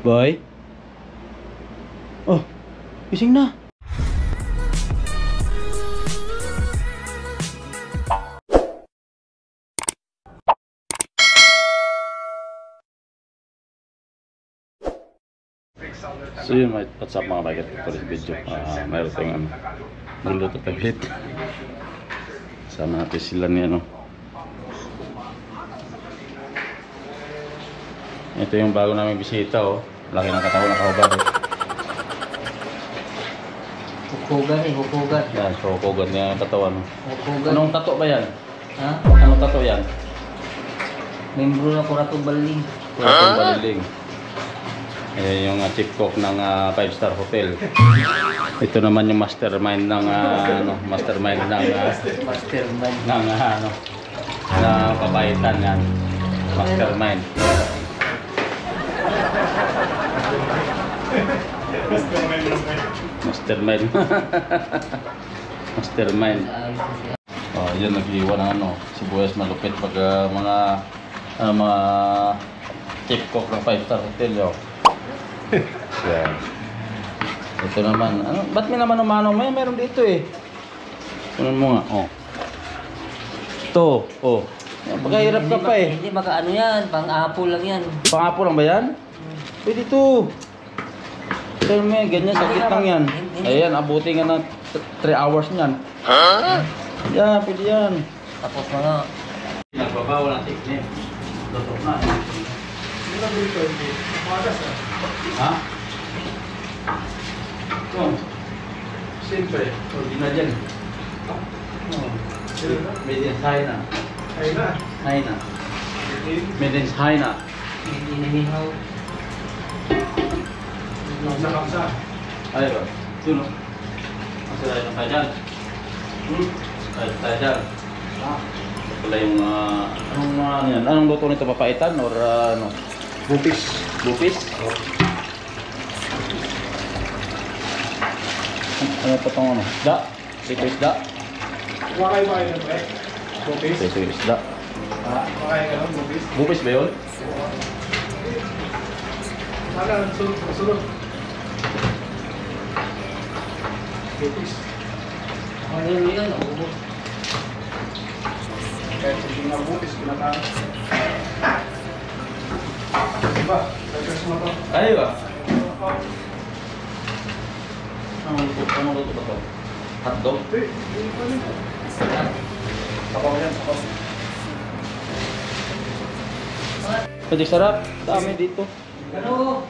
Boy? Oh, gising na. So yun, what's up mga bagay for this video. Mayroon tayong nagluto tayong hit. Sama natin sila ni ano. Ito yung bago namin bisita, oh. Laki ng katawan, nakahubad. Hukugan eh, hukugan. Yan, so hukugan niya yung katawan. Hukugan. Anong tato ba yan? Ha? Anong tato yan? Membro na Kuratong Baliling. Kuratong Baliling. Ayan yung chief cook ng 5-star hotel. Ito naman yung mastermind ng mastermind ng papaitan yan. Mastermind. Mastermind. Mastermind. Oh, yan nag-iwan ng sibuyas malupit pag mga chief cook ng 5-star hotel, yo. Yan. Ito naman, ba't may naman umano? Meron dito eh. Kunin mo nga, oh. Ito, oh. Pagkahirap ka pa eh. Hindi, baka ano yan, pang-apo lang yan. Pang-apo lang ba yan? Pwede ito. Ito mo yan, ganyan, sakit lang yan. Ayan, abuti nga ng 3 hours niyan. Yan, pwede yan. Tapos mga... Nagbabawal ang teknik. Tutok na. Hindi na dito, hindi. Magas ah. Ha? Oh. Siyempre, hindi na dyan. Made in China. China. Made in China. Hindi namihaw. Kamsa. Ay ba? Yun o. Ang sila yung kajal. Ay, kajal. Ito pala yung anong yan? Anong luto nito? Papaitan or ano? Bupis. Bupis? Ano pa itong ano? Isda? Ito isda? Kumakain ba kayo ng pre? Bupis? Ito yung isda. Kumakain ka ng bupis? Bupis ba yun? Sana, sunod. Bupis. Ano yan, oo. Kahit hindi nga bupis, kinakain. Diba? Lagkas mo ito. Ay ba? Anong luto ba ito? Hotdog? Hindi pa rin. Sabaw yan, sabaw. Pwede sarap. Dami dito. Ano?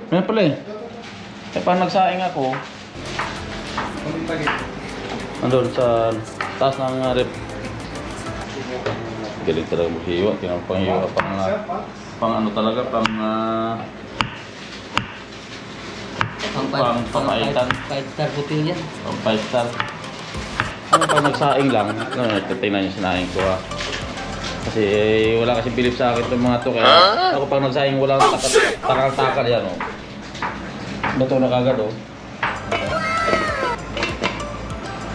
Ano pala eh? Eh pa nagsaing ako. Andun sa taas ng rep. Galing talaga maghiwa. Kinapanghiwa pang ano talaga, pang papaitan. 5-star hotel yan. Pang 5-star. Ano pag nagsaing lang, tingnan yung sinaing ko ha. Kasi wala kasing bilib sa akin itong mga to. Kaya ako pag nagsaing walang takal-takal yan o. Luto na kagad o.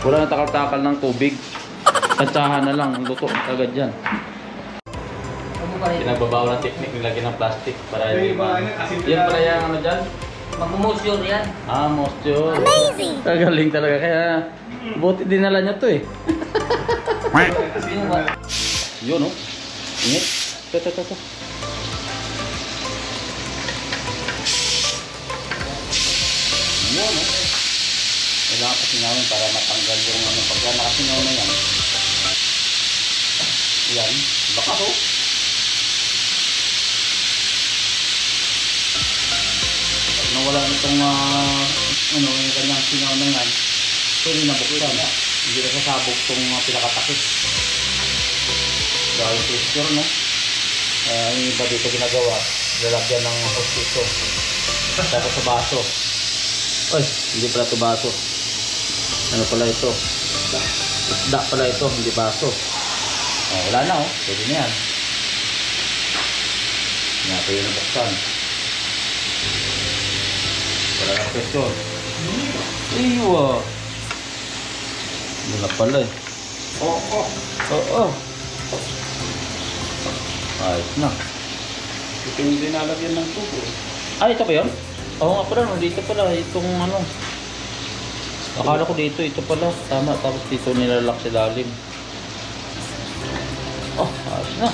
Wala na takal-takal ng tubig. Tantsahan na lang, luto kagad yan. Pinagbabawal ang technique, nilagyan ng plastic para hindi ba. Yan pala yung ano dyan? Mag-moisture yan. Moisture. Amazing! Kagaling talaga, kaya buti dinala niya to eh. Sino ba? Yun oh. Init. Ito. Yun oh. Kailangan pa sinawin para matanggal yung ano. Pagka nakasinaw na yan. Yan. Baka oh. Pag nawala nitong yung kanyang sinaw na yan, pwede na buksan. Hindi na sasabog itong pinakatakip. Dahil texture, no? Yung iba dito ginagawa, lalagyan ng hostito. Tapos sa baso. Ay, hindi pala ito baso. Ano pala ito? Isda pala ito, hindi baso. Wala na oh, pwede na yan. Pwede na buksan. Wala na question. Iwa. Wala pala eh. Oo. Ayos na. Ito yung dinalagyan ng tubo. Ah, ito ba yun? Oo nga pala, dito pala, itong ano. Akala ko dito, ito pala. Tama, tapos dito nilalak sa lalim. Oh, ayos na.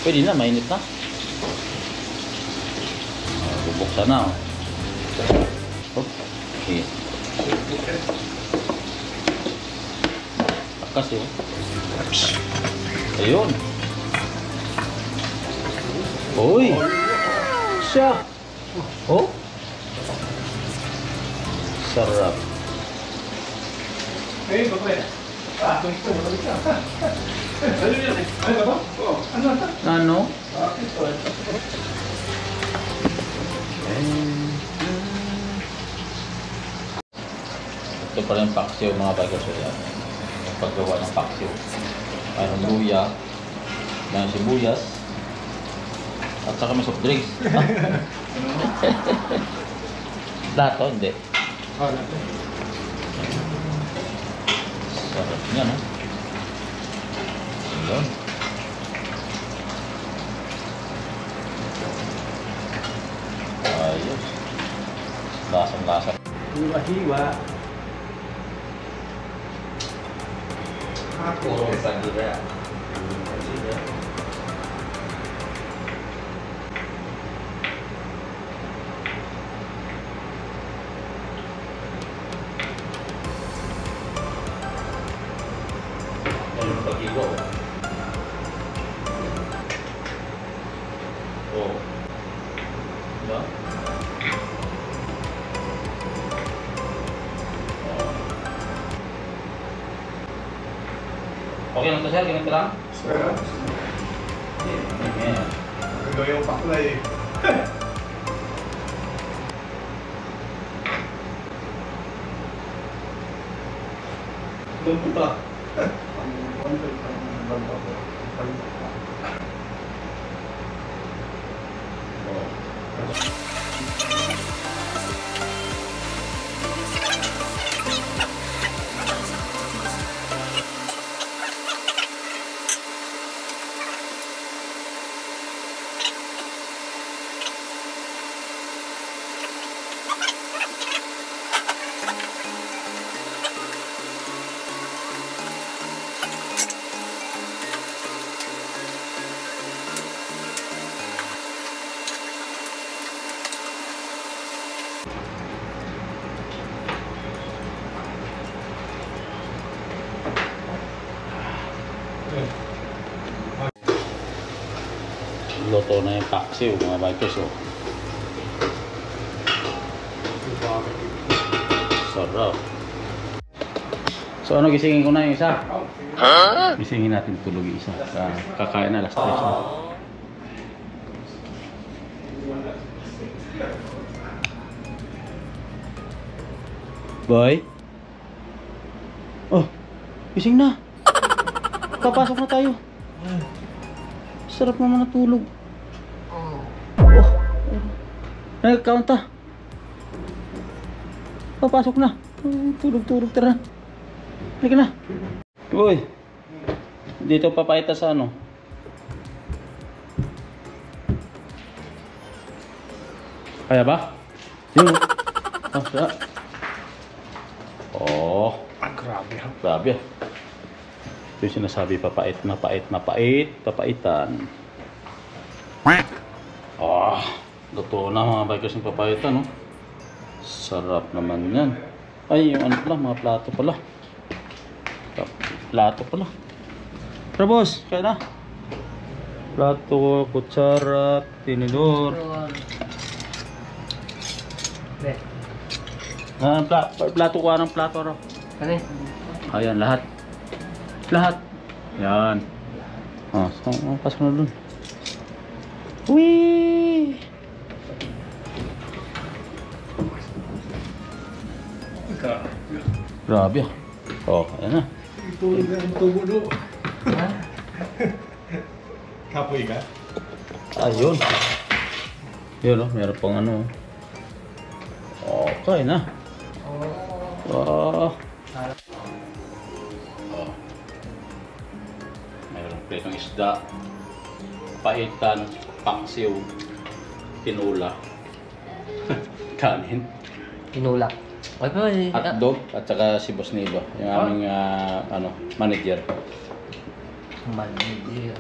Pwede na, mainit na. Bubuksan na. Okay. Takas yun. Ayun. Uy! Siya! Oh! Sarap. Eh, babae. Ah, ito. Ano yan eh? Ano ba? Oo. Ano? Ano? Ito. Ito pala yung paksiw mga bagay so yan. Yung paggawa ng paksiw. Mayroong luya, mayroong sibuyas, at saka may soft drinks. Lahat o, hindi. Ah, natin. Sarap niya, no? Ayan. Ayos. Lasang-lasa. Hiwa-hiwa. Puro sandira. Ayun, pag-iwa, oh. Oh. Diba? Okay lang to sir, ganito lang? Sir, Ayan. ito yung paklay. Doon punta. Luto na yung paksiw mga bikers, oh. Sarap. So ano, gisingin ko na yung isa? Gisingin natin tulog yung isa. Kakain na, last 3 na. Boy? Oh, gising na. Papasok na tayo. Sarap naman natulog. Oh, nag-count ah. Papasok na. Tulog-tulog, tara. Halika na. Uy, dito papaita sa ano. Kaya ba? Yun. Oh, siya. Oh. Grabe ha. Grabe. Ito yung sinasabi, papait, papaitan. Oh, luto na mga bikers yung papaitan, no? Sarap naman yan. Ay, yung ano pala, mga plato pala. Plato pala. Tara boss, kaya na. Plato, kutsara, tinidor. Plato ko ng plato raw. Ano eh? Ayan, lahat. Lahat. Yan. Ah, so, pasok na dun. Whee! Grabe ah. Oh, ayan na. Tulog na ang tubo do. Ha? Kapoy ka? Ayun. Yun oh, meron pang ano. Okay na. Oh. Mayroong pritong isda. papaitan, paksiw, tinula, kanin, Tinulak. Ay pa, hotdog, at saka si Boss Nido, yung aming manager. manager.